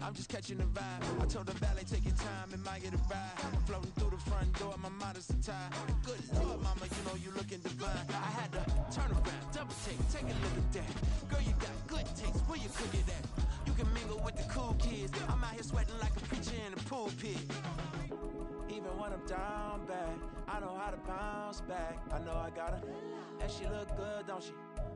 I'm just catching the vibe. I told the valet, take your time, it might get a ride. Floating through the front door, my modest attire. Good Lord, mama, you know you looking divine. I had to turn around, double take a look at that. Girl, you got good taste, where you cook it at? You can mingle with the cool kids. I'm out here sweating like a preacher in the pool pit. Even when I'm down bad, I know how to bounce back. I know I got her, and she look good, don't she?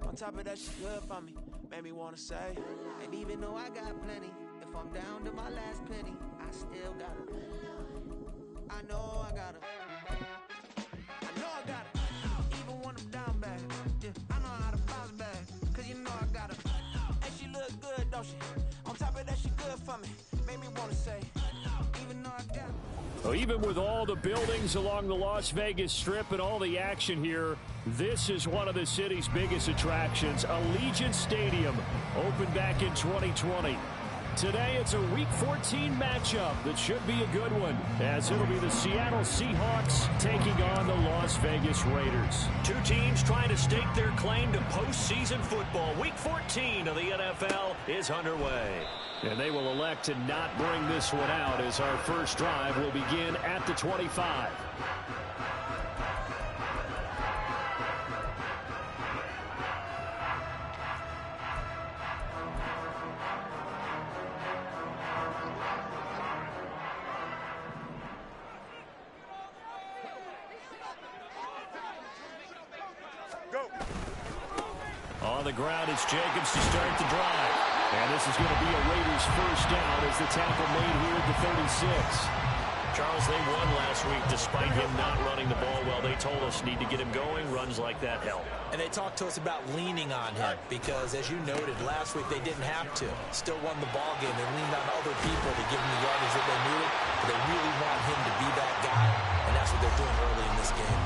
On top of that, she good for me. Made me wanna say, and even though I got plenty, if I'm down to my last penny, I still got her. I know I got her. I know I got her. Even when I'm down bad, yeah, I know how to bounce back. Cause you know I got her. And she look good, don't she? On top of that, she good for me. Made me wanna say, even though I got her. Well, even with all the buildings along the Las Vegas Strip and all the action here, this is one of the city's biggest attractions. Allegiant Stadium opened back in 2020. Today, it's a Week 14 matchup that should be a good one, as it'll be the Seattle Seahawks taking on the Las Vegas Raiders. Two teams trying to stake their claim to postseason football. Week 14 of the NFL is underway. And they will elect to not bring this one out, as our first drive will begin at the 25. On the ground, it's Jacobs to start the drive. And this is going to be a Raiders first down as the tackle made here at the 36. Charles, they won last week despite him not running the ball well. They told us need to get him going. Runs like that help. And they talked to us about leaning on him because, as you noted, last week they didn't have to. Still won the ball game. They leaned on other people to give them the yardage that they needed. But they really want him to be that guy, and that's what they're doing early in this game.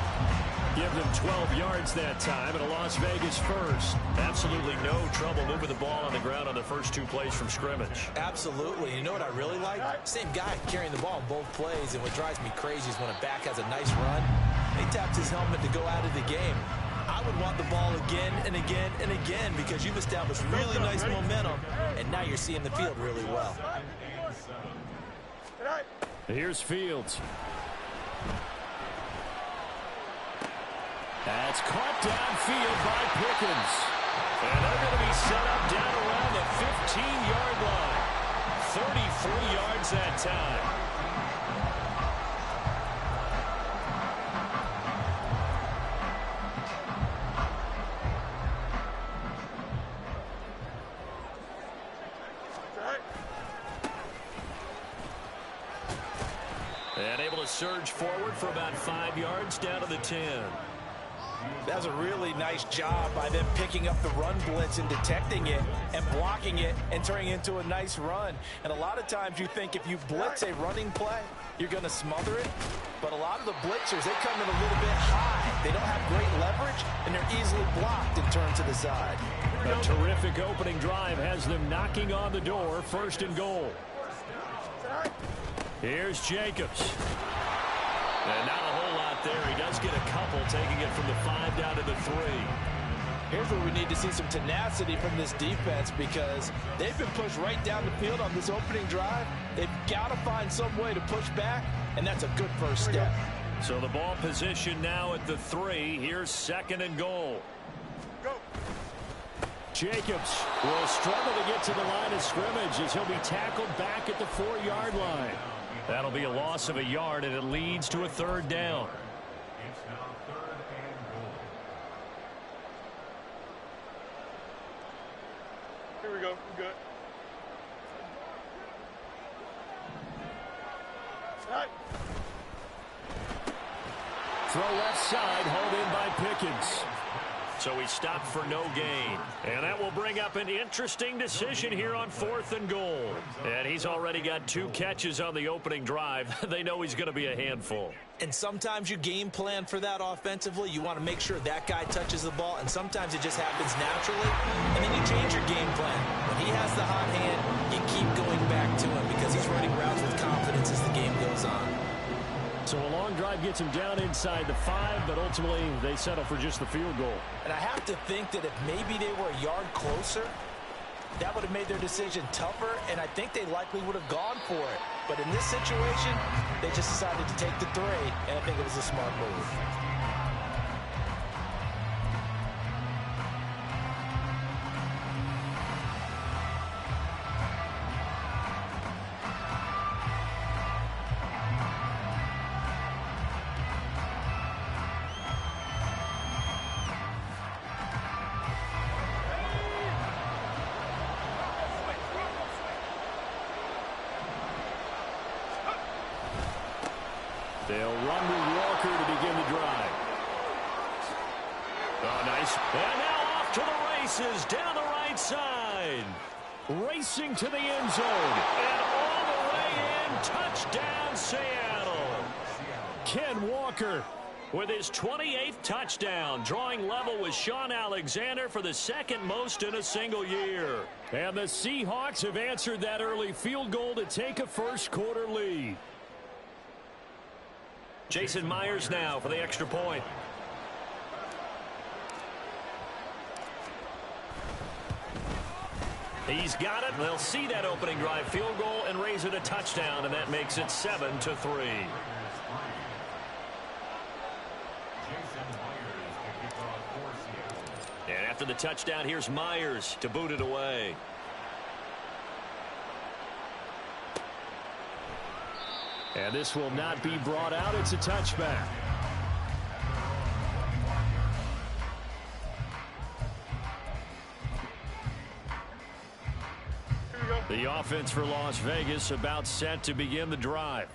Give them 12 yards that time and a Las Vegas first. Absolutely no trouble moving the ball on the ground on the first two plays from scrimmage. Absolutely. You know what I really like? Same guy carrying the ball in both plays, and what drives me crazy is when a back has a nice run, he taps his helmet to go out of the game. I would want the ball again and again and again because you've established really nice momentum, and now you're seeing the field really well. Here's Fields. That's caught downfield by Pickens. And they're going to be set up down around the 15-yard line. 33 yards that time. And able to surge forward for about 5 yards down to the 10. That was a really nice job by them picking up the run blitz and detecting it and blocking it and turning it into a nice run. And a lot of times you think if you blitz a running play, you're going to smother it. But a lot of the blitzers, they come in a little bit high. They don't have great leverage, and they're easily blocked and turned to the side. A terrific opening drive has them knocking on the door, first and goal. Here's Jacobs. And not a whole lot there. He does get a couple, taking it from the 5 down to the 3. Here's where we need to see some tenacity from this defense because they've been pushed right down the field on this opening drive. They've got to find some way to push back, and that's a good first step. So the ball position now at the 3. Here's second and goal. Go. Jacobs will struggle to get to the line of scrimmage as he'll be tackled back at the 4-yard line. That'll be a loss of a yard, and it leads to a third down. It's now third and goal. Here we go. We're good. Right. Throw left side, hauled in by Pickens. So he stopped for no gain. And that will bring up an interesting decision here on 4th and goal. And he's already got 2 catches on the opening drive. They know he's going to be a handful. And sometimes you game plan for that offensively. You want to make sure that guy touches the ball, and sometimes it just happens naturally. And then you change your game plan. When he has the hot hand, you keep going back to him because he's running routes with confidence as the game goes on. So a long drive gets him down inside the 5, but ultimately they settle for just the field goal. And I have to think that if maybe they were a yard closer, that would have made their decision tougher, and I think they likely would have gone for it. But in this situation, they just decided to take the 3, and I think it was a smart move. They'll run with Walker to begin the drive. Oh, nice. And now off to the races down the right side. Racing to the end zone. And all the way in. Touchdown, Seattle. Ken Walker with his 28th touchdown, drawing level with Sean Alexander for the second most in a single year. And the Seahawks have answered that early field goal to take a first-quarter lead. Jason Myers now for the extra point. He's got it. They'll see that opening drive field goal and raise it a touchdown, and that makes it 7-3. And after the touchdown, here's Myers to boot it away. And this will not be brought out. It's a touchback. The offense for Las Vegas about set to begin the drive.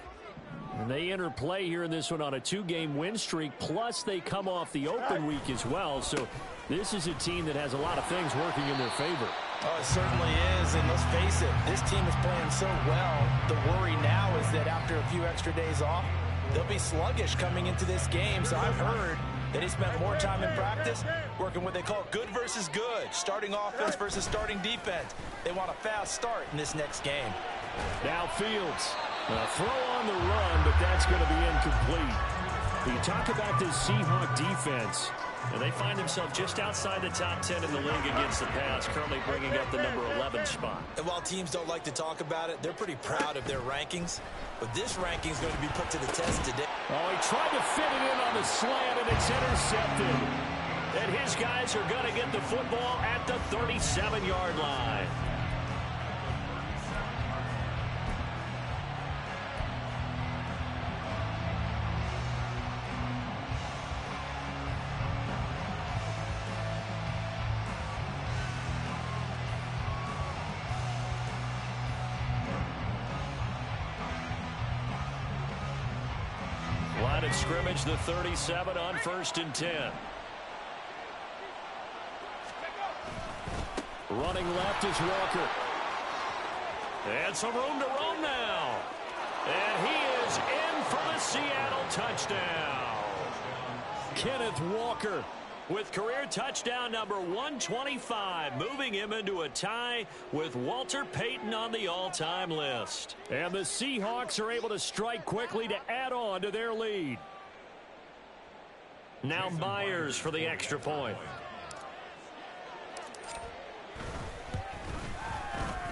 And they enter play here in this one on a 2-game win streak, plus they come off the open week as well. So this is a team that has a lot of things working in their favor. Oh, it certainly is, and let's face it, this team is playing so well. The worry now is that after a few extra days off, they'll be sluggish coming into this game. So I've heard that he spent more time in practice working what they call good versus good, starting offense versus starting defense. They want a fast start in this next game. Now Fields, a throw on the run, but that's going to be incomplete. You talk about this Seahawk defense. And they find themselves just outside the top 10 in the league against the pass, currently bringing up the number 11 spot. And while teams don't like to talk about it, they're pretty proud of their rankings. But this ranking is going to be put to the test today. Oh, he tried to fit it in on the slant, and it's intercepted. And his guys are going to get the football at the 37-yard line. Line of scrimmage, the 37 on 1st and 10. Running left is Walker. And some room to roam now. And he is in for the Seattle touchdown. Kenneth Walker with career touchdown number 125, moving him into a tie with Walter Payton on the all-time list. And the Seahawks are able to strike quickly to add on to their lead. Now Myers for the extra point.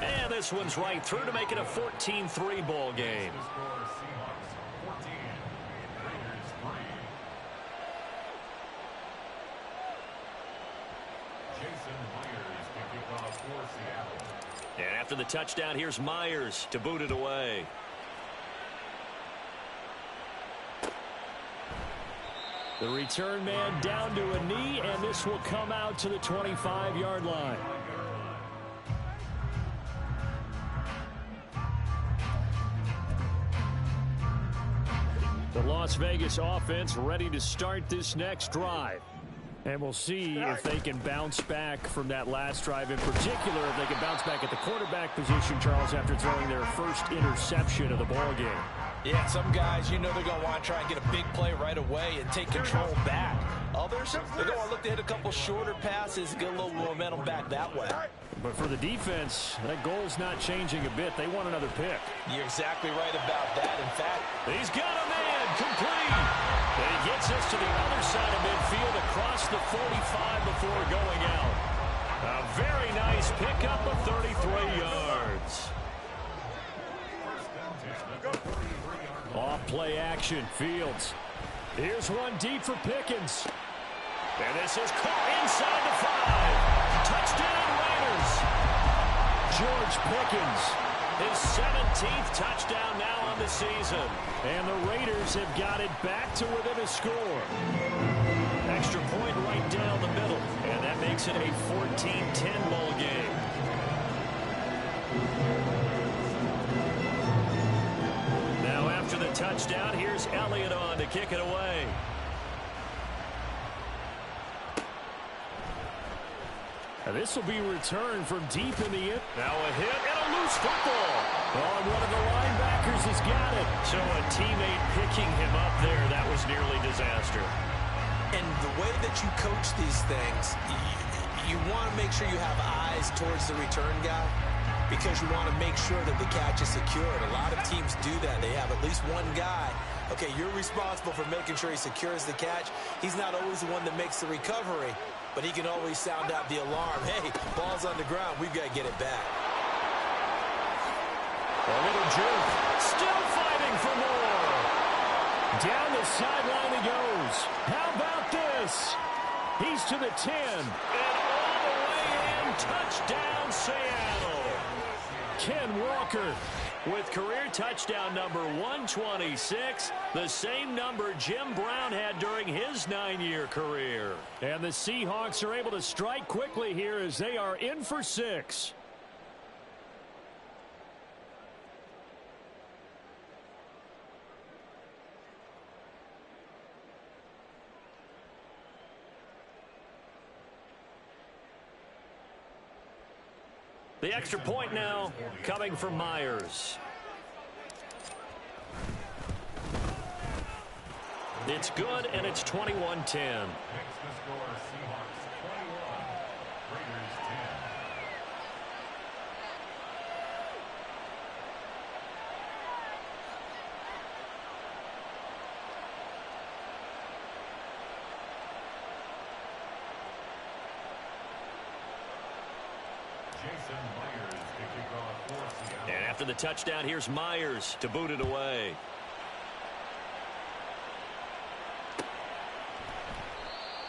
And this one's right through to make it a 14-3 ball game. And after the touchdown, here's Myers to boot it away. The return man down to a knee, and this will come out to the 25-yard line. The Las Vegas offense ready to start this next drive. And we'll see if they can bounce back from that last drive. In particular, if they can bounce back at the quarterback position, Charles, after throwing their first interception of the ballgame. Yeah, some guys, you know they're going to want to try and get a big play right away and take control back. Others, they're going to look to hit a couple shorter passes, get a little momentum back that way. But for the defense, that goal's not changing a bit. They want another pick. You're exactly right about that. In fact, he's got a man complete. And he gets us to the other side of midfield across the 45 before going out. A very nice pickup of 33 yards. Off play action, Fields. Here's one deep for Pickens. And this is caught inside the 5. Touchdown Raiders. George Pickens. His 17th touchdown now on the season. And the Raiders have got it back to within a score. Extra point right down the middle. And that makes it a 14-10 ball game. Now after the touchdown, here's Elliott on to kick it away. And this will be returned from deep in the end. Now a hit and a loose football. Oh, and one of the linebackers has got it. So a teammate picking him up there, that was nearly disaster. And the way that you coach these things, you want to make sure you have eyes towards the return guy because you want to make sure that the catch is secured. A lot of teams do that. They have at least one guy. Okay, you're responsible for making sure he secures the catch. He's not always the one that makes the recovery, but he can always sound out the alarm. Hey, ball's on the ground. We've got to get it back. A little jerk. Still fighting for more. Down the sideline he goes. How about this? He's to the 10. And all the way in. Touchdown, Seattle. Ken Walker. With career touchdown number 126, the same number Jim Brown had during his 9-year career. And the Seahawks are able to strike quickly here as they are in for 6. The extra point now coming from Myers. It's good, and it's 21-10. And after the touchdown, here's Myers to boot it away.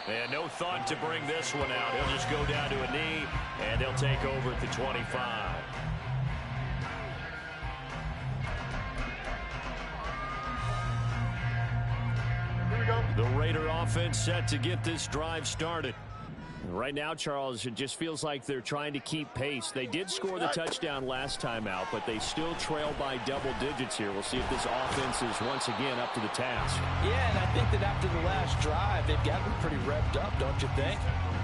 And no thought to bring this one out. He'll just go down to a knee, and they'll take over at the 25. Here we go. The Raider offense set to get this drive started. Right now, Charles, it just feels like they're trying to keep pace. They did score the touchdown last time out, but they still trail by double digits here. We'll see if this offense is once again up to the task. Yeah, and I think that after the last drive, they've gotten pretty revved up, don't you think?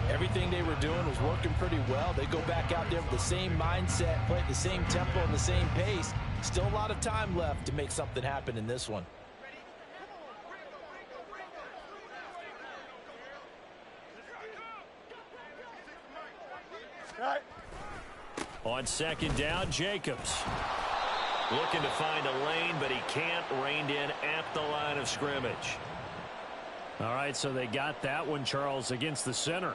Everything they were doing was working pretty well. They go back out there with the same mindset, play at the same tempo and the same pace. Still a lot of time left to make something happen in this one. On second down, Jacobs. Looking to find a lane, but he can't. Reined in at the line of scrimmage. All right, so they got that one, Charles, against the center.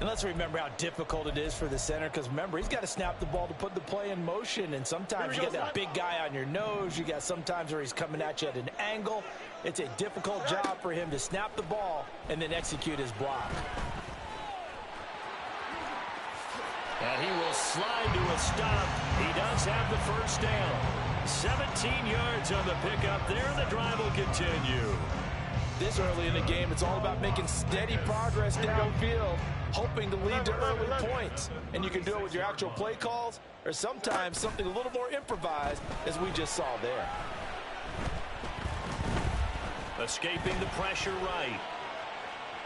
And let's remember how difficult it is for the center, because remember, he's got to snap the ball to put the play in motion, and sometimes you got that big guy on your nose. You got sometimes where he's coming at you at an angle. It's a difficult job for him to snap the ball and then execute his block. And he will slide to a stop. He does have the first down. 17 yards on the pickup there, and the drive will continue. This early in the game, it's all about making steady progress downfield, hoping to lead to early points. And you can do it with your actual play calls, or sometimes something a little more improvised, as we just saw there. Escaping the pressure right.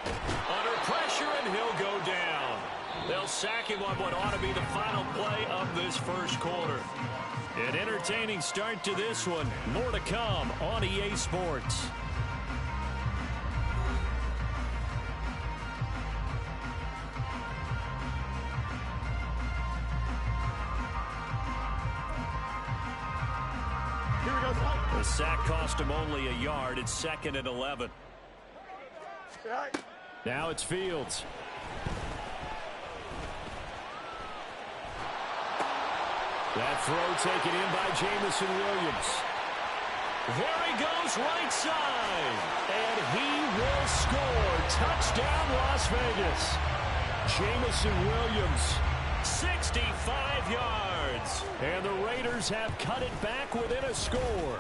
Under pressure, and he'll go down. They'll sack him on what ought to be the final play of this first quarter. An entertaining start to this one. More to come on EA Sports. Here we go. The sack cost him only a yard. It's 2nd and 11. All right. Now it's Fields. That throw taken in by Jamison Williams. There he goes right side. And he will score. Touchdown, Las Vegas. Jamison Williams. 65 yards. And the Raiders have cut it back within a score.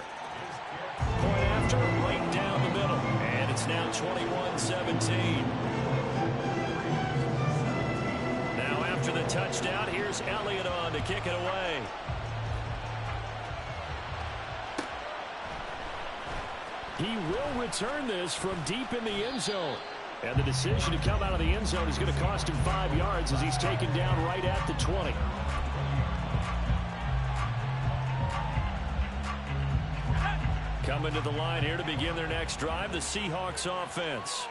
Point after, right down the middle. And it's now 21-17. Now after the touchdown, here's Elliott on to kick it away. He will return this from deep in the end zone. And the decision to come out of the end zone is going to cost him 5 yards as he's taken down right at the 20. Coming to the line here to begin their next drive, the Seahawks offense.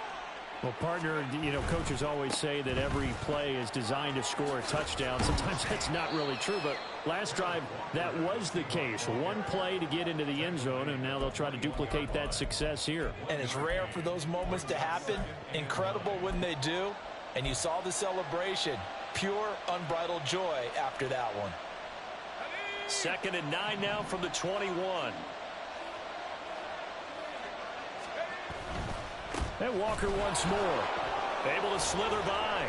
Well, partner, you know, coaches always say that every play is designed to score a touchdown. Sometimes that's not really true, but last drive, that was the case. One play to get into the end zone, and now they'll try to duplicate that success here. And it's rare for those moments to happen. Incredible when they do. And you saw the celebration. Pure, unbridled joy after that one. 2nd and 9 now from the 21. And Walker once more. Able to slither by.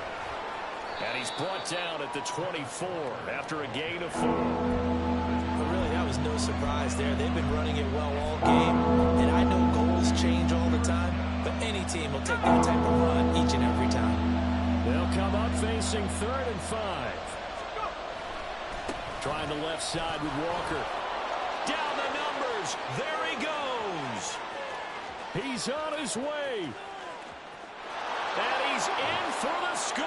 And he's brought down at the 24 after a gain of 4. But really, that was no surprise there. They've been running it well all game. And I know goals change all the time, but any team will take that type of run each and every time. They'll come up facing 3rd and 5. Trying the left side with Walker. Down the numbers. There he goes. He's on his way. And he's in for the score.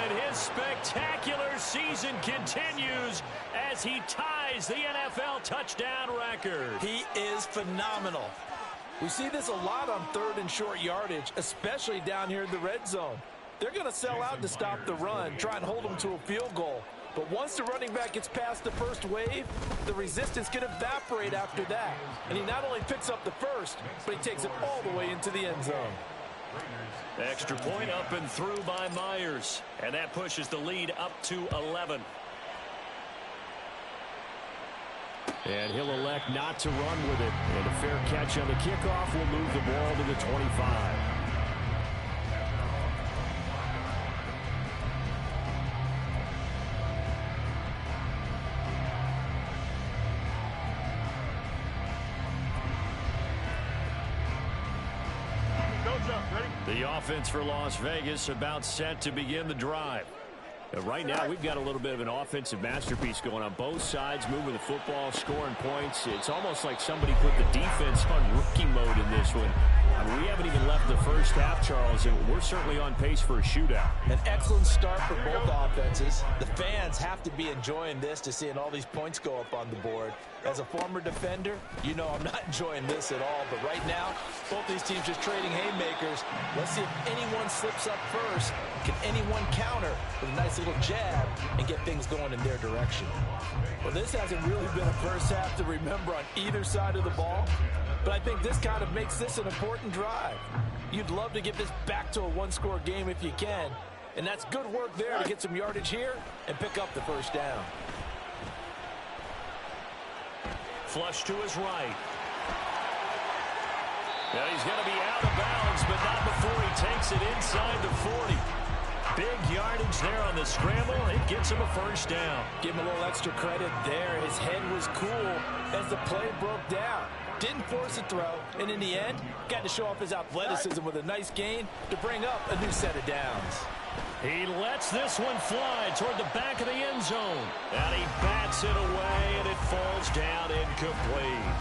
And his spectacular season continues as he ties the NFL touchdown record. He is phenomenal. We see this a lot on 3rd and short yardage, especially down here in the red zone. They're going to sell out to stop the run, try and hold them to a field goal. But once the running back gets past the first wave, the resistance can evaporate after that. And he not only picks up the first, but he takes it all the way into the end zone. Extra point up and through by Myers. And that pushes the lead up to 11. And he'll elect not to run with it. And a fair catch on the kickoff will move the ball to the 25. The offense for Las Vegas about set to begin the drive. Right now, we've got a little bit of an offensive masterpiece going on both sides, moving the football, scoring points. It's almost like somebody put the defense on rookie mode in this one. I mean, we haven't even left the first half, Charles, and we're certainly on pace for a shootout. An excellent start for both offenses. The fans have to be enjoying this to seeing all these points go up on the board. As a former defender, you know I'm not enjoying this at all. But right now, both these teams just trading haymakers. Let's see if anyone slips up first. Can anyone counter with a nice little jab and get things going in their direction? Well, this hasn't really been a first half to remember on either side of the ball. But I think this kind of makes this an important drive. You'd love to get this back to a one-score game if you can. And that's good work there to get some yardage here and pick up the first down. Flush to his right. Now he's going to be out of bounds, but not before he takes it inside the 40. Big yardage there on the scramble. It gets him a first down. Give him a little extra credit there. His head was cool as the play broke down. Didn't force a throw, and in the end, got to show off his athleticism with a nice gain to bring up a new set of downs. He lets this one fly toward the back of the end zone. And he bats it away, and it falls down incomplete.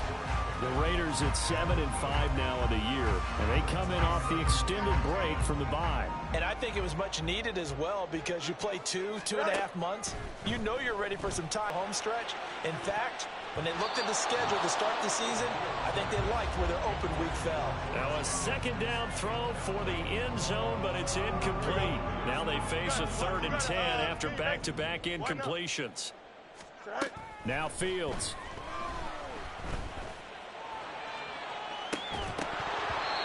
The Raiders at 7-5 now of the year, and they come in off the extended break from the bye. And I think it was much needed as well because you play 2.5 months. You know you're ready for some time home stretch. In fact, when they looked at the schedule to start the season, I think they liked where their open week fell. Now a second down throw for the end zone, but it's incomplete. Now they face a 3rd and 10 after back-to-back incompletions. Now Fields.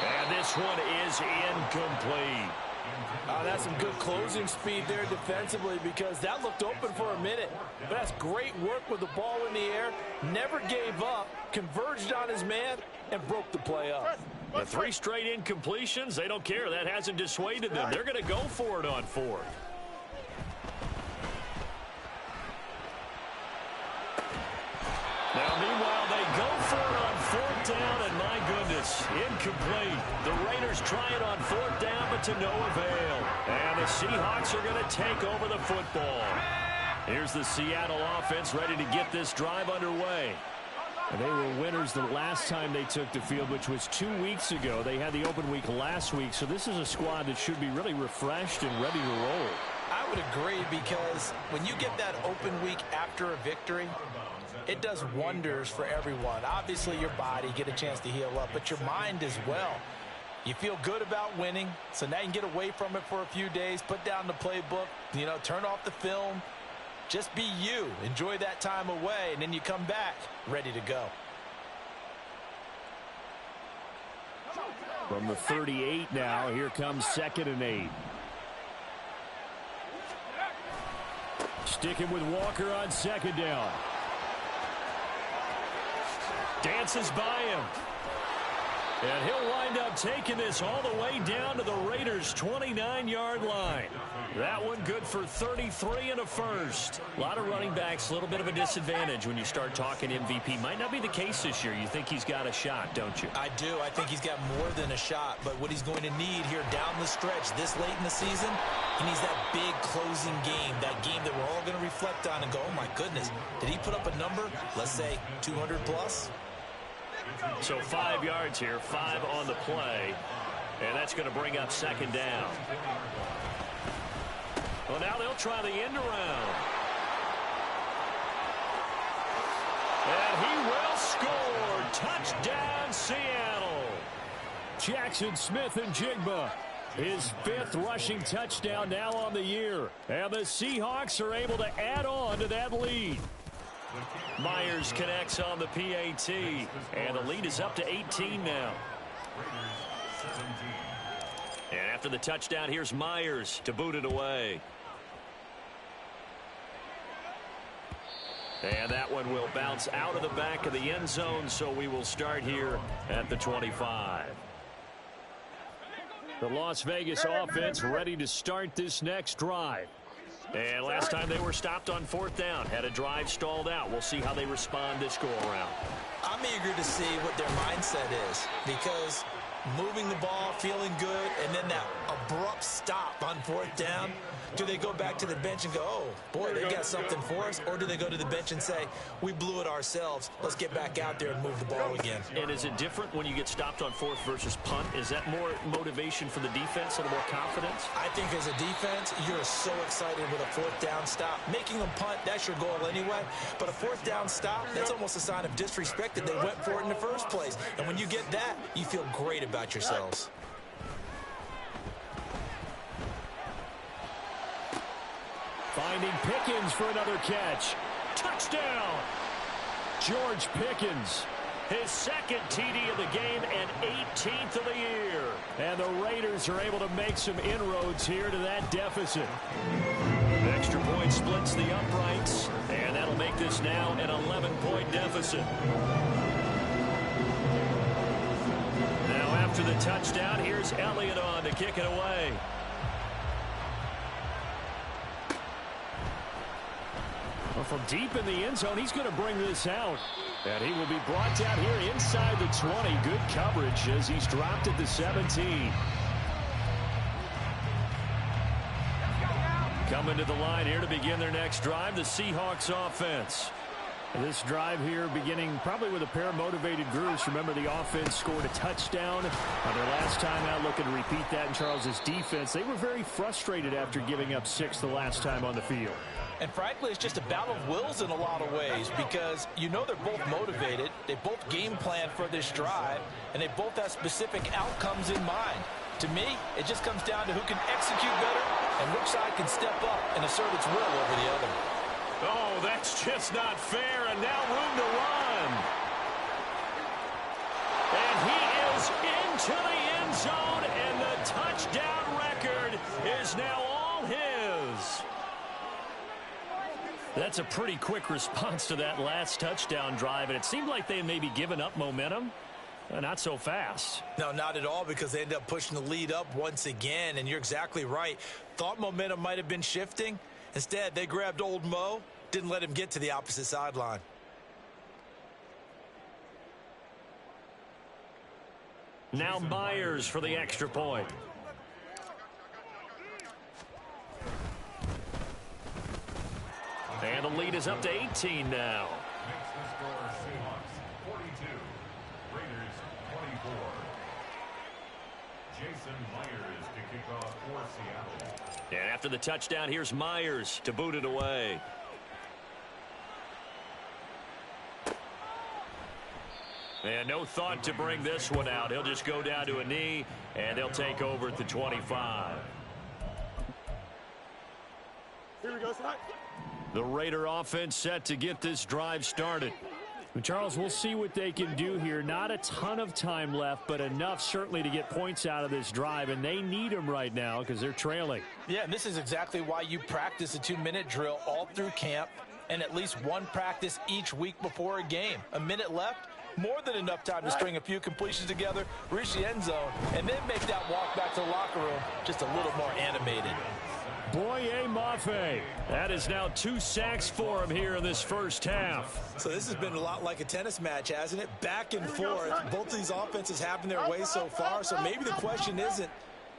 And this one is incomplete. That's some good closing speed there defensively because that looked open for a minute. But that's great work with the ball in the air. Never gave up, converged on his man, and broke the play up. The 3 straight incompletions, they don't care. That hasn't dissuaded them. They're going to go for it on 4th. Now, meanwhile, they go for it on 4th down, and my goodness, incomplete. The Raiders try it on 4th down, but to no avail. And the Seahawks are going to take over the football. Here's the Seattle offense ready to get this drive underway. They were winners the last time they took the field, which was 2 weeks ago. They had the open week last week, so this is a squad that should be really refreshed and ready to roll. I would agree because when you get that open week after a victory, it does wonders for everyone. Obviously, your body, get a chance to heal up, but your mind as well. You feel good about winning, so now you can get away from it for a few days, put down the playbook, turn off the film. Just be you. Enjoy that time away, and then you come back ready to go. From the 38 now, here comes 2nd and 8. Sticking with Walker on 2nd down. Dances by him. And he'll wind up taking this all the way down to the Raiders' 29-yard line. That one good for 33 and a first. A lot of running backs, a little bit of a disadvantage when you start talking MVP. Might not be the case this year. You think he's got a shot, don't you? I do. I think he's got more than a shot. But what he's going to need here down the stretch this late in the season, he needs that big closing game, that game that we're all going to reflect on and go, oh, my goodness, did he put up a number, let's say 200 plus? So 5 yards here, 5 on the play. And that's going to bring up 2nd down. Well, now they'll try the end around. And he will score. Touchdown, Seattle. Jackson Smith and Jigba. His 5th rushing touchdown now on the year. And the Seahawks are able to add on to that lead. Myers connects on the PAT, and the lead is up to 18 now. And after the touchdown, here's Myers to boot it away. And that one will bounce out of the back of the end zone, so we will start here at the 25. The Las Vegas offense ready to start this next drive. And last time they were stopped on 4th down, had a drive stalled out. We'll see how they respond this go-around. I'm eager to see what their mindset is because moving the ball, feeling good, and then that abrupt stop on 4th down, do they go back to the bench and go, oh, boy, they got something for us? Or do they go to the bench and say, we blew it ourselves. Let's get back out there and move the ball again. And is it different when you get stopped on 4th versus punt? Is that more motivation for the defense, a little more confidence? I think as a defense, you're so excited with a 4th down stop. Making them punt, that's your goal anyway. But a 4th down stop, that's almost a sign of disrespect that they went for it in the first place. And when you get that, you feel great about yourselves. Finding Pickens for another catch. Touchdown! George Pickens. His 2nd TD of the game and 18th of the year. And the Raiders are able to make some inroads here to that deficit. Extra point splits the uprights, and that'll make this now an 11-point deficit. Now after the touchdown, here's Elliott on to kick it away. Well, from deep in the end zone, he's going to bring this out. And he will be brought down here inside the 20. Good coverage as he's dropped at the 17. Coming to the line here to begin their next drive, the Seahawks offense. This drive here beginning probably with a pair of motivated groups. Remember, the offense scored a touchdown on their last time out. Looking to repeat that in Charles's defense. They were very frustrated after giving up 6 the last time on the field. And frankly, it's just a battle of wills in a lot of ways because you know they're both motivated. They both game plan for this drive, and they both have specific outcomes in mind. To me, it just comes down to who can execute better and which side can step up and assert its will over the other. Oh, that's just not fair, and now room to run. And he is into the end zone, and the touchdown record record is now all his. That's a pretty quick response to that last touchdown drive, and it seemed like they may be giving up momentum. Not so fast. No, not at all, because they ended up pushing the lead up once again, and you're exactly right. Thought momentum might have been shifting. Instead, they grabbed old Mo, didn't let him get to the opposite sideline. Now Myers for the extra point. And the lead is up to 18 now. Makes the score Seahawks 42, Raiders 24. Jason Myers to kick off for Seattle. And after the touchdown, here's Myers to boot it away. And no thought to bring this one out. He'll just go down to a knee, and they'll take over at the 25. Here we go, tonight. The Raider offense set to get this drive started. Charles, we'll see what they can do here. Not a ton of time left, but enough certainly to get points out of this drive, and they need them right now because they're trailing. Yeah, and this is exactly why you practice a 2-minute drill all through camp and at least one practice each week before a game. A minute left, more than enough time to string a few completions together, reach the end zone, and then make that walk back to the locker room just a little more animated. Boye Mafe. That is now 2 sacks for him here in this first half. So this has been a lot like a tennis match, hasn't it? Back and forth. Both of these offenses having their way so far, so maybe the question isn't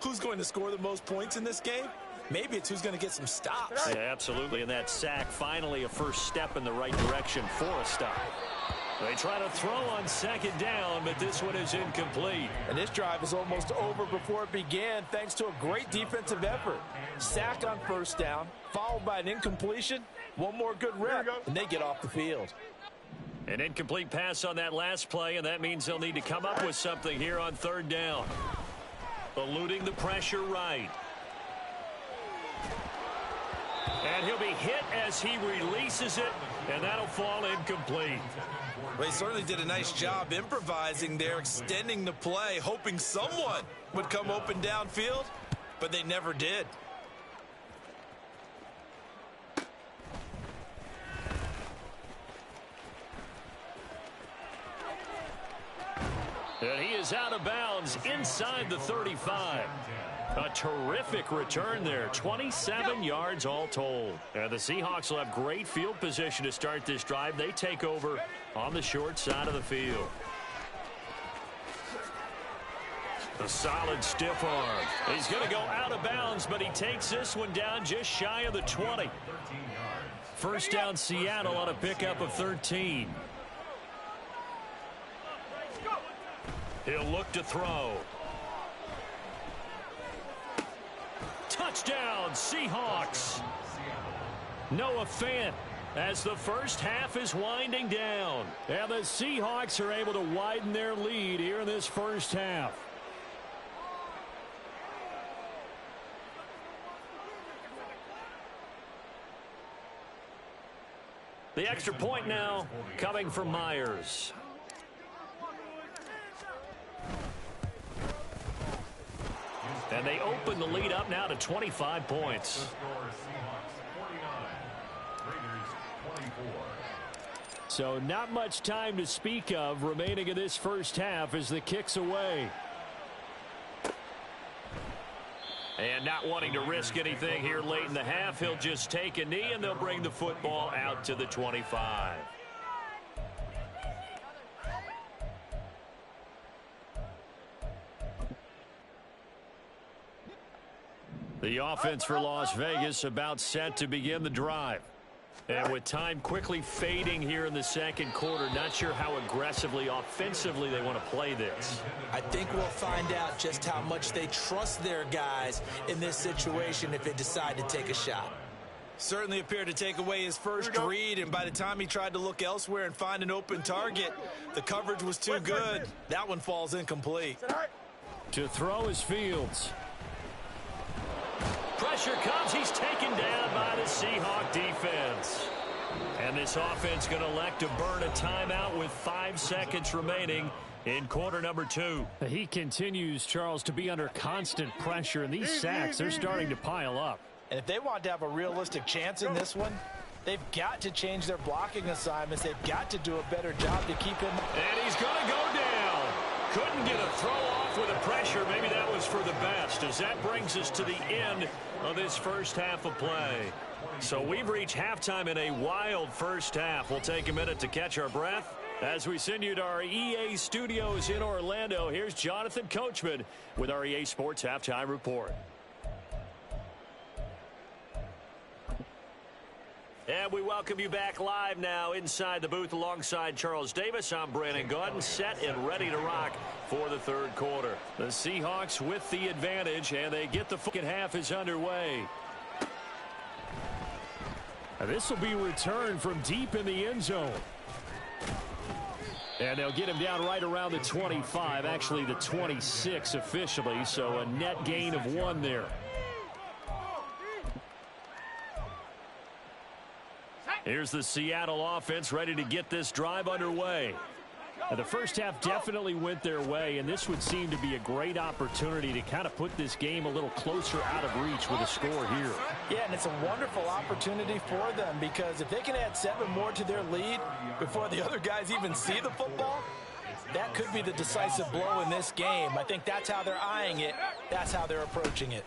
who's going to score the most points in this game. Maybe it's who's going to get some stops. Yeah, absolutely. And that sack, finally a first step in the right direction for a stop. They try to throw on second down, but this one is incomplete. And this drive is almost over before it began thanks to a great defensive effort. Sack on first down, followed by an incompletion. One more good rep, and they get off the field. An incomplete pass on that last play, and that means they'll need to come up with something here on third down. Eluding the pressure right. And he'll be hit as he releases it, and that'll fall incomplete. Well, he certainly did a nice job improvising there, extending the play, hoping someone would come open downfield, but they never did. And he is out of bounds inside the 35. A terrific return there, 27 yards all told. And the Seahawks will have great field position to start this drive. They take over on the short side of the field. A solid stiff arm. He's going to go out of bounds, but he takes this one down just shy of the 20. First down Seattle on a pickup of 13. He'll look to throw. Touchdown, Seahawks. Noah Fant as the first half is winding down. And the Seahawks are able to widen their lead here in this first half. The extra point now coming from Myers. And they open the lead up now to 25 points. So not much time to speak of remaining in this first half as the kick's away. And not wanting to risk anything here late in the half, he'll just take a knee and they'll bring the football out to the 25. The offense for Las Vegas about set to begin the drive. And with time quickly fading here in the second quarter, not sure how aggressively, offensively they want to play this. I think we'll find out just how much they trust their guys in this situation if they decide to take a shot. Certainly appeared to take away his first read, and by the time he tried to look elsewhere and find an open target, the coverage was too good. That one falls incomplete. To throw is Fields. Pressure comes. He's taken down by the Seahawk defense. And this offense going to elect to burn a timeout with 5 seconds remaining in quarter number 2. He continues, Charles, to be under constant pressure, and these sacks, they're starting to pile up. And if they want to have a realistic chance in this one, they've got to change their blocking assignments. They've got to do a better job to keep him. And he's going to go down. Couldn't get a throw off with the pressure. Maybe that was for the best, as that brings us to the end of this first half of play. So we've reached halftime in a wild first half. We'll take a minute to catch our breath as we send you to our EA studios in Orlando. Here's Jonathan Coachman with our EA Sports Halftime Report. And we welcome you back live now inside the booth alongside Charles Davis. I'm Brandon Gaudin, set and ready to rock for the third quarter. The Seahawks with the advantage, and they get the second half is underway. And this will be returned from deep in the end zone. And they'll get him down right around the 25, actually the 26 officially, so a net gain of 1 there. Here's the Seattle offense ready to get this drive underway. Now, the first half definitely went their way, and this would seem to be a great opportunity to kind of put this game a little closer out of reach with a score here. Yeah, and it's a wonderful opportunity for them, because if they can add 7 more to their lead before the other guys even see the football, that could be the decisive blow in this game. I think that's how they're eyeing it. That's how they're approaching it.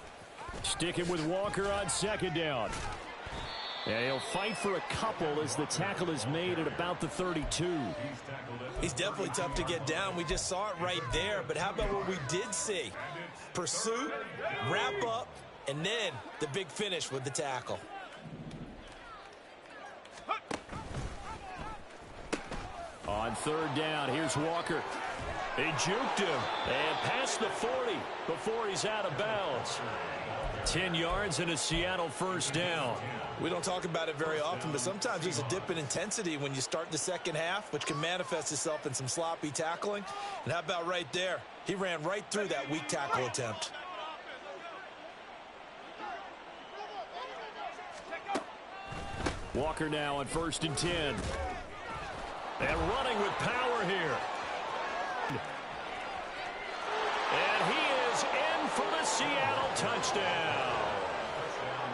Sticking with Walker on second down. And he'll fight for a couple as the tackle is made at about the 32. He's definitely tough to get down. We just saw it right there. But how about what we did see? Pursuit, wrap up, and then the big finish with the tackle. On third down, here's Walker. He juked him and past the 40 before he's out of bounds. 10 yards and a Seattle first down. We don't talk about it very often, but sometimes there's a dip in intensity when you start the second half, which can manifest itself in some sloppy tackling. And how about right there? He ran right through that weak tackle attempt. Walker now on 1st and 10. And running with power here. And he is in for the Seattle touchdown.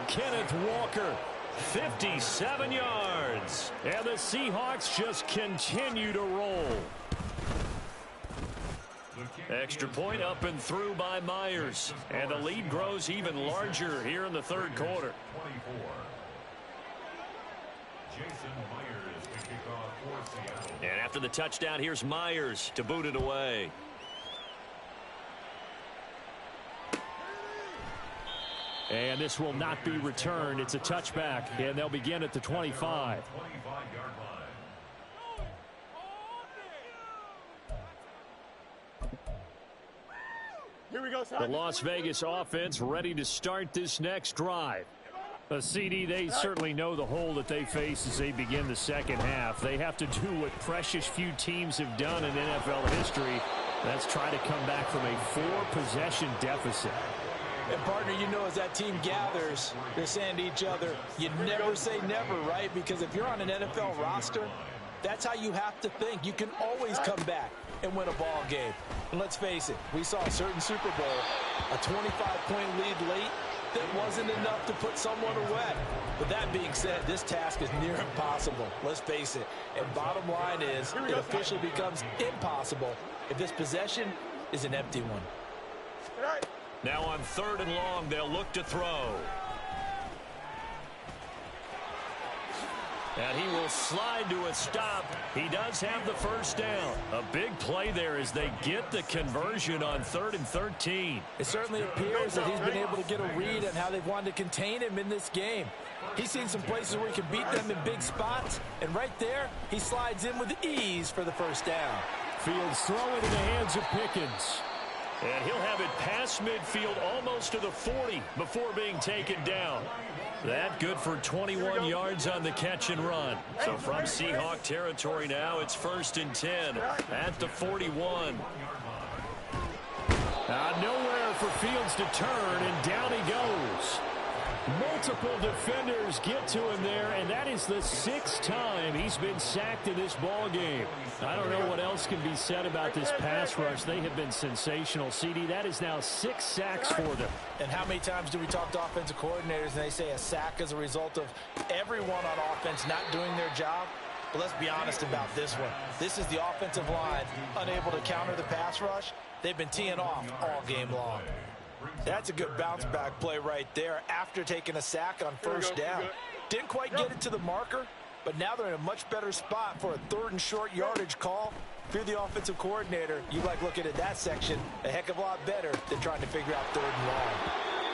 Kenneth Walker, 57 yards. And the Seahawks just continue to roll. Extra point up and through by Myers. And the lead grows even larger here in the third quarter. And after the touchdown, here's Myers to boot it away. And this will not be returned. It's a touchback, and they'll begin at the 25. Here we go, The Las Vegas offense ready to start this next drive. A CD, they certainly know the hole that they face as they begin the second half. They have to do what precious few teams have done in NFL history. That's try to come back from a 4-possession deficit. And, partner, you know, as that team gathers, they're saying to each other, you never say never, right? Because if you're on an NFL roster, that's how you have to think. You can always come back and win a ball game. And let's face it, we saw a certain Super Bowl, a 25-point lead late, that wasn't enough to put someone away. But that being said, this task is near impossible. Let's face it. And bottom line is, it officially becomes impossible if this possession is an empty one. Now on 3rd and long, they'll look to throw. And he will slide to a stop. He does have the first down. A big play there as they get the conversion on 3rd and 13. It certainly appears that he's been able to get a read on how they've wanted to contain him in this game. He's seen some places where he can beat them in big spots, and right there, he slides in with ease for the first down. Fields throw it in the hands of Pickens. And he'll have it past midfield almost to the 40 before being taken down. That good for 21 yards on the catch and run. So from Seahawk territory now, it's 1st and 10 at the 41. Nowhere for Fields to turn, and down he goes. Multiple defenders get to him there, and that is the 6th time he's been sacked in this ball game. I don't know what else can be said about this pass rush. They have been sensational. CD, that is now 6 sacks for them. And how many times do we talk to offensive coordinators and they say a sack is a result of everyone on offense not doing their job? But let's be honest about this one. This is the offensive line unable to counter the pass rush. They've been teeing off all game long. That's a good bounce back play right there after taking a sack on first down. Didn't quite get it to the marker, but now they're in a much better spot for a 3rd and short yardage call. If you're the offensive coordinator, you like looking at that section a heck of a lot better than trying to figure out 3rd and long.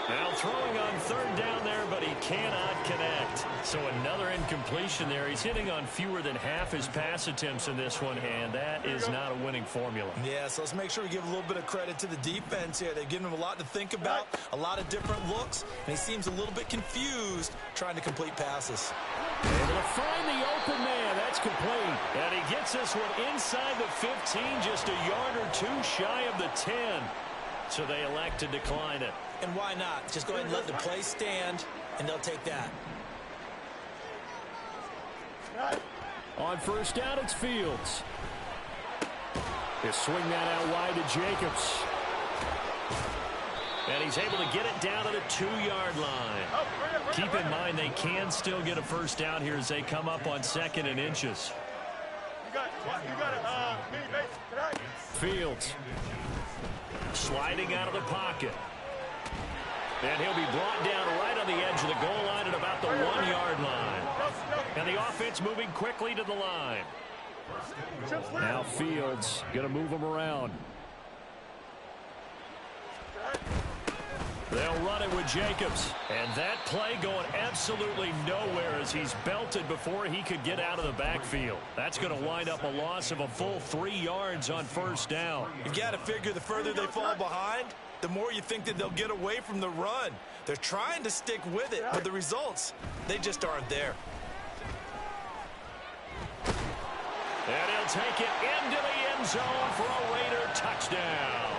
Now throwing on 3rd down there, but he cannot connect. So another incompletion there. He's hitting on fewer than half his pass attempts in this one, and that is not a winning formula. Yeah, so let's make sure we give a little bit of credit to the defense here. They've given him a lot to think about, a lot of different looks, and he seems a little bit confused trying to complete passes. Able to find the open man. That's complete. And he gets this one inside the 15, just a yard or 2 shy of the 10. So they elect to decline it. And why not? Just go ahead and let the play stand, and they'll take that. On first down, it's Fields. He'll swing that out wide to Jacobs. And he's able to get it down to the 2-yard line. Keep in mind they can still get a first down here as they come up on 2nd and inches. Fields. Sliding out of the pocket. And he'll be brought down right on the edge of the goal line at about the 1-yard line. And the offense moving quickly to the line. Now Fields going to move him around. They'll run it with Jacobs. And that play going absolutely nowhere as he's belted before he could get out of the backfield. That's going to wind up a loss of a full 3 yards on first down. You got to figure the further they fall behind, the more you think that they'll get away from the run. They're trying to stick with it, but the results, they just aren't there. And he'll take it into the end zone for a Raider touchdown.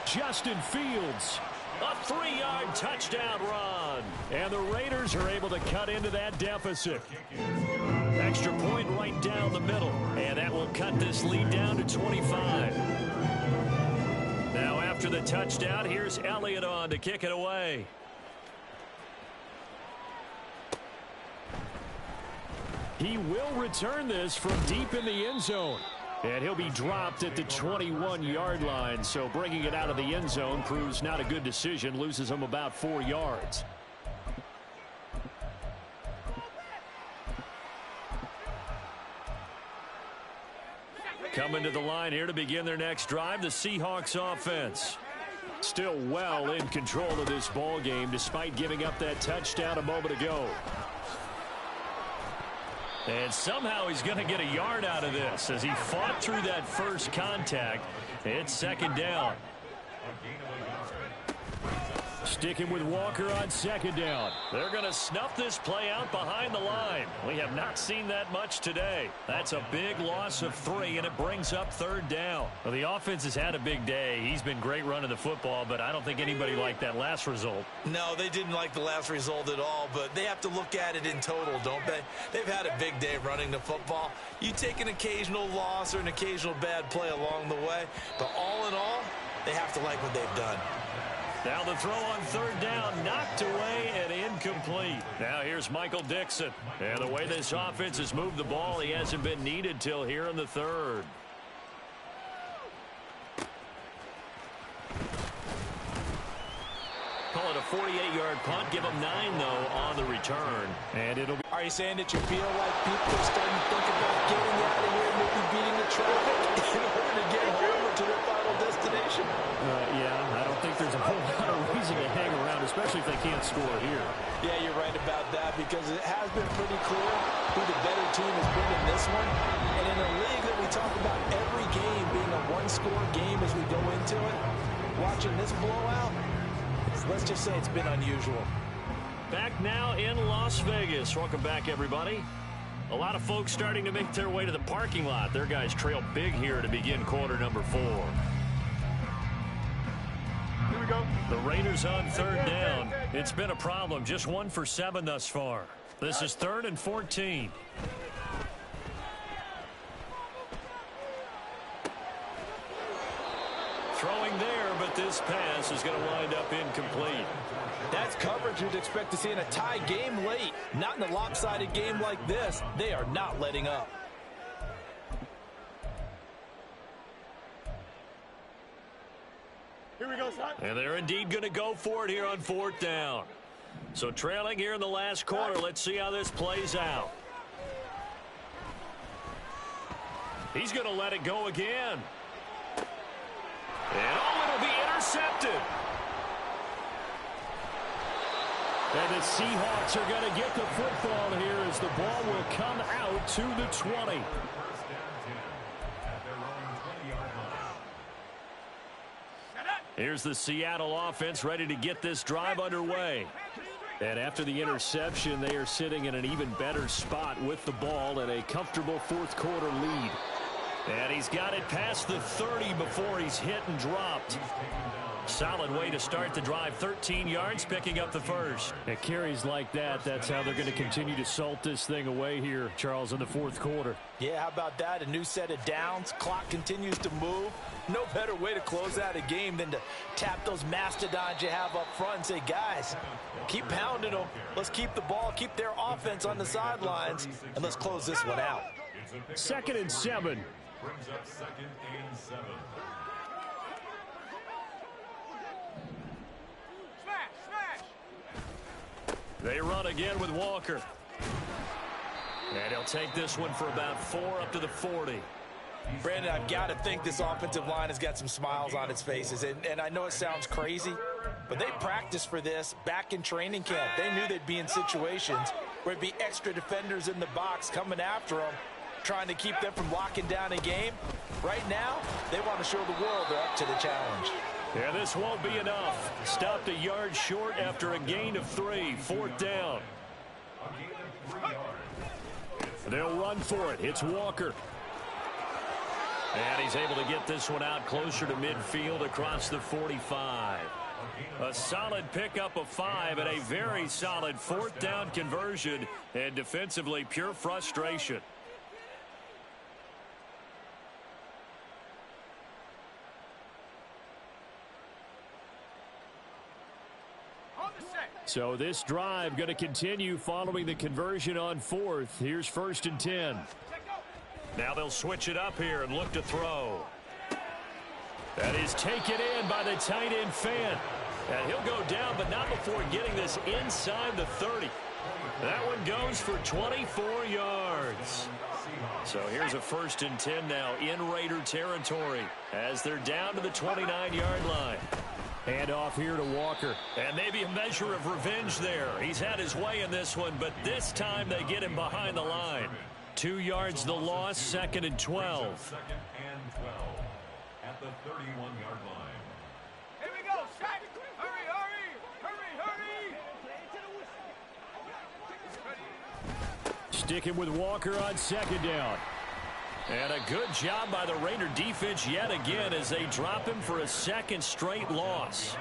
Justin Fields. A 3-yard touchdown run. And the Raiders are able to cut into that deficit. Extra point right down the middle. And that will cut this lead down to 25. Now after the touchdown, here's Elliott on to kick it away. He will return this from deep in the end zone. And he'll be dropped at the 21-yard line. So bringing it out of the end zone proves not a good decision. Loses him about 4 yards. Coming to the line here to begin their next drive, the Seahawks offense. Still well in control of this ball game despite giving up that touchdown a moment ago. And somehow he's going to get a yard out of this as he fought through that first contact. It's 2nd down. Sticking with Walker on 2nd down. They're going to snuff this play out behind the line. We have not seen that much today. That's a big loss of 3, and it brings up 3rd down. Well, the offense has had a big day. He's been great running the football, but I don't think anybody liked that last result. No, they didn't like the last result at all, but they have to look at it in total, don't they? They've had a big day running the football. You take an occasional loss or an occasional bad play along the way, but all in all, they have to like what they've done. Now the throw on 3rd down, knocked away and incomplete. Now here's Michael Dixon. And the way this offense has moved the ball, he hasn't been needed till here in the 3rd. Call it a 48-yard punt. Give him 9, though, on the return. And it'll be... Are you saying that you feel like people are starting to think about getting out of here and maybe beating the traffic in order to get home or to their final destination? Yeah, I don't think there's a whole lot of reason to hang around, especially if they can't score here. Yeah, you're right about that because it has been pretty clear who the better team has been in this one. And in a league that we talk about every game being a one-score game as we go into it, watching this blowout, let's just say it's been unusual. Back now in Las Vegas. Welcome back, everybody. A lot of folks starting to make their way to the parking lot. Their guys trail big here to begin quarter number 4. go. The Raiders on third down. It's been a problem. Just 1 for 7 thus far. This is 3rd and 14. Throwing there, but this pass is going to wind up incomplete. That's coverage you'd expect to see in a tie game late. Not in a lopsided game like this. They are not letting up. Here we go, son. And they're indeed going to go for it here on 4th down. So trailing here in the last quarter. Let's see how this plays out. He's going to let it go again. And it'll be intercepted. And the Seahawks are going to get the football here as the ball will come out to the 20. Here's the Seattle offense ready to get this drive underway. And after the interception, they are sitting in an even better spot with the ball and a comfortable 4th quarter lead. And he's got it past the 30 before he's hit and dropped. Solid way to start the drive. 13 yards, picking up the first. At carries like that, that's how they're going to continue to salt this thing away here, Charles, in the 4th quarter. Yeah, how about that? A new set of downs. Clock continues to move. No better way to close out a game than to tap those mastodons you have up front and say, guys, keep pounding them. Let's keep the ball, keep their offense on the sidelines, and let's close this one out. 2nd and 7. Brings up 2nd and 7. They run again with Walker. And he'll take this one for about 4 up to the 40. Brandon, I've got to think this offensive line has got some smiles on its faces. And I know it sounds crazy, but they practiced for this back in training camp. They knew they'd be in situations where it'd be extra defenders in the box coming after them, trying to keep them from locking down a game. Right now, they want to show the world they're up to the challenge. Yeah, this won't be enough. Stopped a yard short after a gain of 3. 4th down. They'll run for it. It's Walker. And he's able to get this one out closer to midfield across the 45. A solid pickup of 5 and a very solid 4th down conversion. And defensively, pure frustration. So this drive going to continue following the conversion on 4th. Here's 1st and 10. Now they'll switch it up here and look to throw. That is taken in by the tight end Fant. And he'll go down, but not before getting this inside the 30. That one goes for 24 yards. So here's a 1st and 10 now in Raider territory as they're down to the 29-yard line. Hand off here to Walker. And maybe a measure of revenge there. He's had his way in this one, but this time they get him behind the line. 2 yards the loss, 2nd and 12. 2nd and 12 at the 31-yard line. Here we go, Shaq. Hurry, hurry, hurry. Sticking with Walker on 2nd down. And a good job by the Raider defense yet again as they drop him for a 2nd straight loss.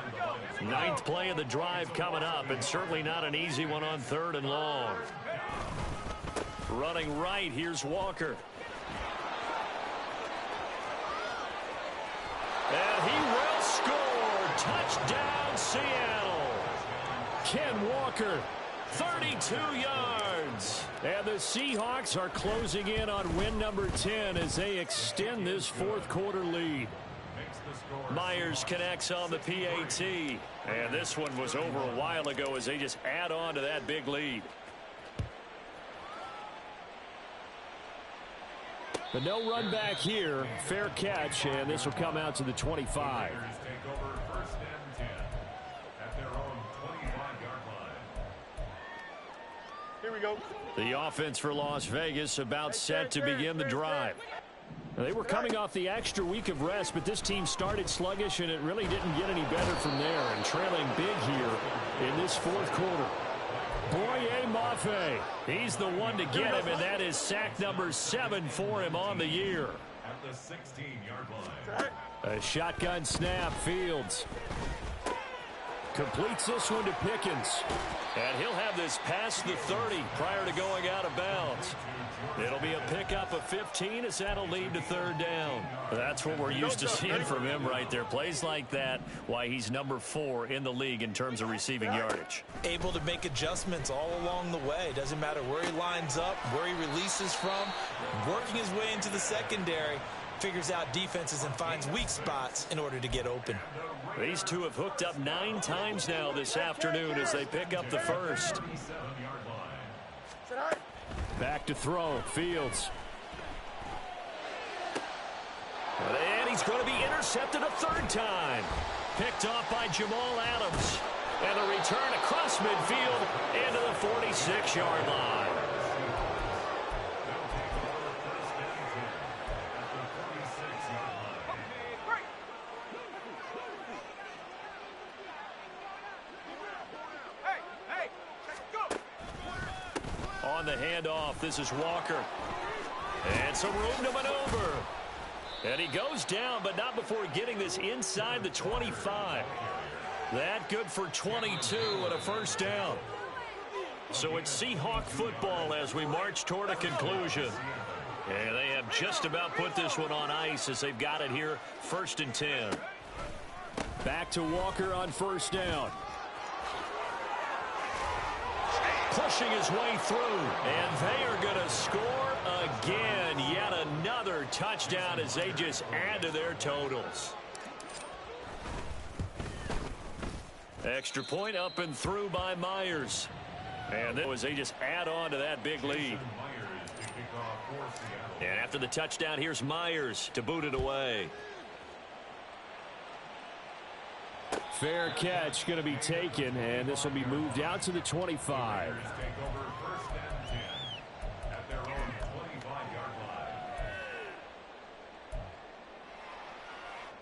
9th play of the drive coming up, and certainly not an easy one on 3rd and long. Running right, here's Walker. And he will score. Touchdown, Seattle. Ken Walker. 32 yards. And the Seahawks are closing in on win number 10 as they extend this 4th quarter lead. Myers connects on the PAT. And this one was over a while ago as they just add on to that big lead. But no run back here. Fair catch, and this will come out to the 25. Take over 1st and 10 at their own 25-yard line. Here we go. The offense for Las Vegas about set to begin the drive. They were coming off the extra week of rest, but this team started sluggish, and it really didn't get any better from there. And trailing big here in this 4th quarter. Boye Mafe. He's the one to get him, and that is sack number 7 for him on the year. At the 16-yard line. A shotgun snap, Fields. Completes this one to Pickens. And he'll have this past the 30 prior to going out of bounds. It'll be a pickup of 15 as that'll lead to third down. That's what we're used to seeing from him right there. Plays like that, why he's number 4 in the league in terms of receiving yardage. Able to make adjustments all along the way. Doesn't matter where he lines up, where he releases from. Working his way into the secondary. Figures out defenses and finds weak spots in order to get open. These two have hooked up 9 times now this afternoon as they pick up the first. Back to throw. Fields. And he's going to be intercepted a third time. Picked off by Jamal Adams. And a return across midfield into the 46-yard line. On the handoff, this is Walker. And some room to maneuver. And he goes down, but not before getting this inside the 25. That good for 22 and a first down. So it's Seahawk football as we march toward a conclusion. And they have just about put this one on ice as they've got it here, 1st and 10. Back to Walker on first down. Pushing his way through, and they are going to score again. Yet another touchdown as they just add to their totals. Extra point up and through by Myers. And that was they just add on to that big lead. And after the touchdown, here's Myers to boot it away. Fair catch going to be taken, and this will be moved out to the 25.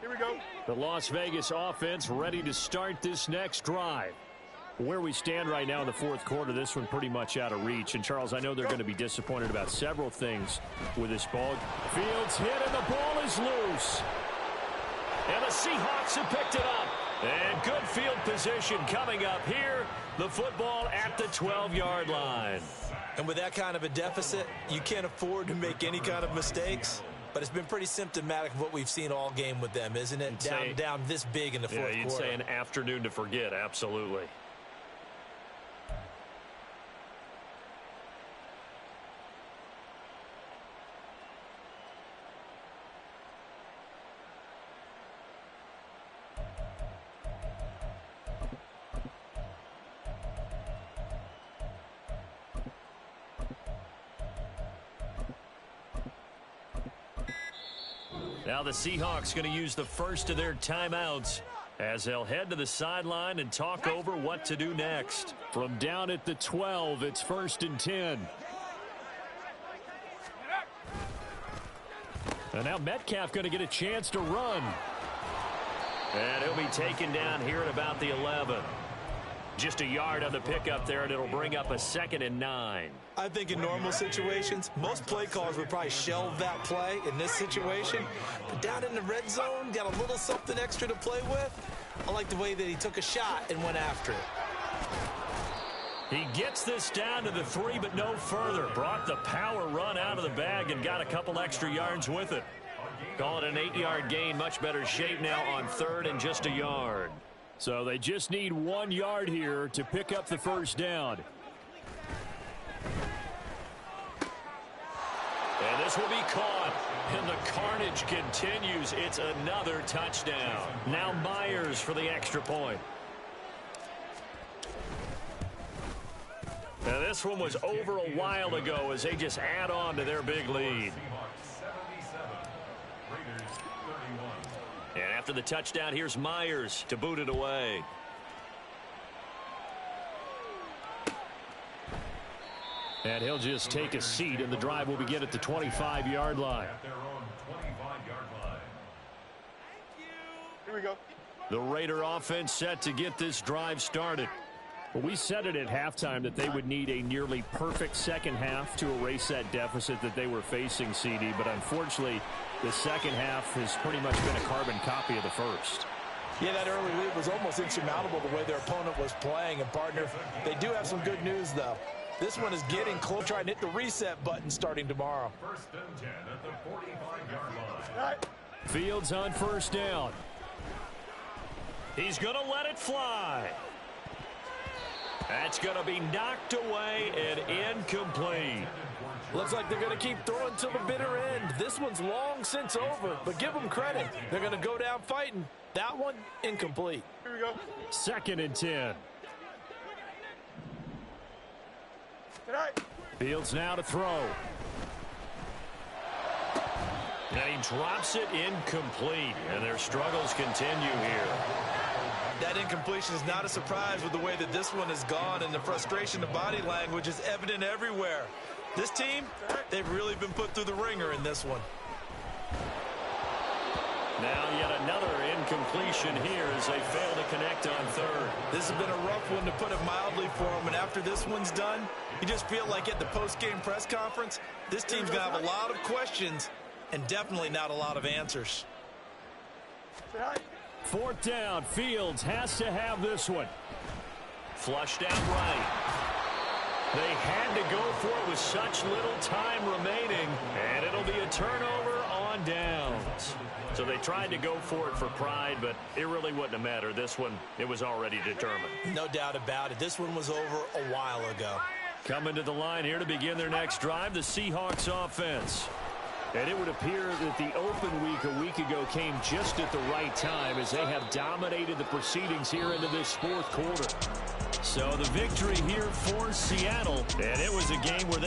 Here we go. The Las Vegas offense ready to start this next drive. Where we stand right now in the 4th quarter, this one pretty much out of reach. And, Charles, I know they're going to be disappointed about several things with this ball. Fields hit, and the ball is loose. And the Seahawks have picked it up. And good field position coming up here. The football at the 12-yard line. And with that kind of a deficit, you can't afford to make any kind of mistakes. But it's been pretty symptomatic of what we've seen all game with them, isn't it? Down this big in the 4th quarter. Yeah, you'd say an afternoon to forget, absolutely. Now the Seahawks going to use the first of their timeouts as they'll head to the sideline and talk over what to do next. From down at the 12, it's 1st and 10. And now Metcalf going to get a chance to run. And he'll be taken down here at about the 11. Just a yard on the pickup there, and it'll bring up a 2nd and 9. I think in normal situations, most play callers would probably shelve that play in this situation. But down in the red zone, got a little something extra to play with. I like the way that he took a shot and went after it. He gets this down to the 3, but no further. Brought the power run out of the bag and got a couple extra yards with it. Call it an 8-yard gain. Much better shape now on 3rd and just a yard. So they just need 1 yard here to pick up the first down. And this will be caught. And the carnage continues. It's another touchdown. Now Myers for the extra point. Now this one was over a while ago as they just add on to their big lead. And after the touchdown, here's Myers to boot it away. And he'll just take a seat, and the drive will begin at the 25-yard line. Here we go. The Raider offense set to get this drive started. Well, we said it at halftime that they would need a nearly perfect second half to erase that deficit that they were facing, CD. But unfortunately, the second half has pretty much been a carbon copy of the first. Yeah, that early lead was almost insurmountable the way their opponent was playing. And, partner, they do have some good news, though. This one is getting close. Trying to hit the reset button starting tomorrow. First and 10 at the 45-yard line. Fields on first down. He's going to let it fly. That's going to be knocked away and incomplete. Looks like they're going to keep throwing till the bitter end. This one's long since over, but give them credit. They're going to go down fighting. That one, incomplete. Here we go. Second and 10. Good night. Fields now to throw. And he drops it incomplete, and their struggles continue here. That incompletion is not a surprise with the way that this one has gone, and the frustration of body language is evident everywhere. This team, they've really been put through the ringer in this one. Now yet another incompletion here as they fail to connect on third. This has been a rough one, to put it mildly, for them, and after this one's done, you just feel like at the post-game press conference, this team's going to have a lot of questions and definitely not a lot of answers. Fourth down. Fields has to have this one. Flushed out right. They had to go for it with such little time remaining, and it'll be a turnover on downs. So they tried to go for it for pride, but it really wouldn't have mattered. This one, it was already determined. No doubt about it. This one was over a while ago. Coming to the line here to begin their next drive, the Seahawks offense. And it would appear that the open week a week ago came just at the right time as they have dominated the proceedings here into this fourth quarter. So the victory here for Seattle, and it was a game where they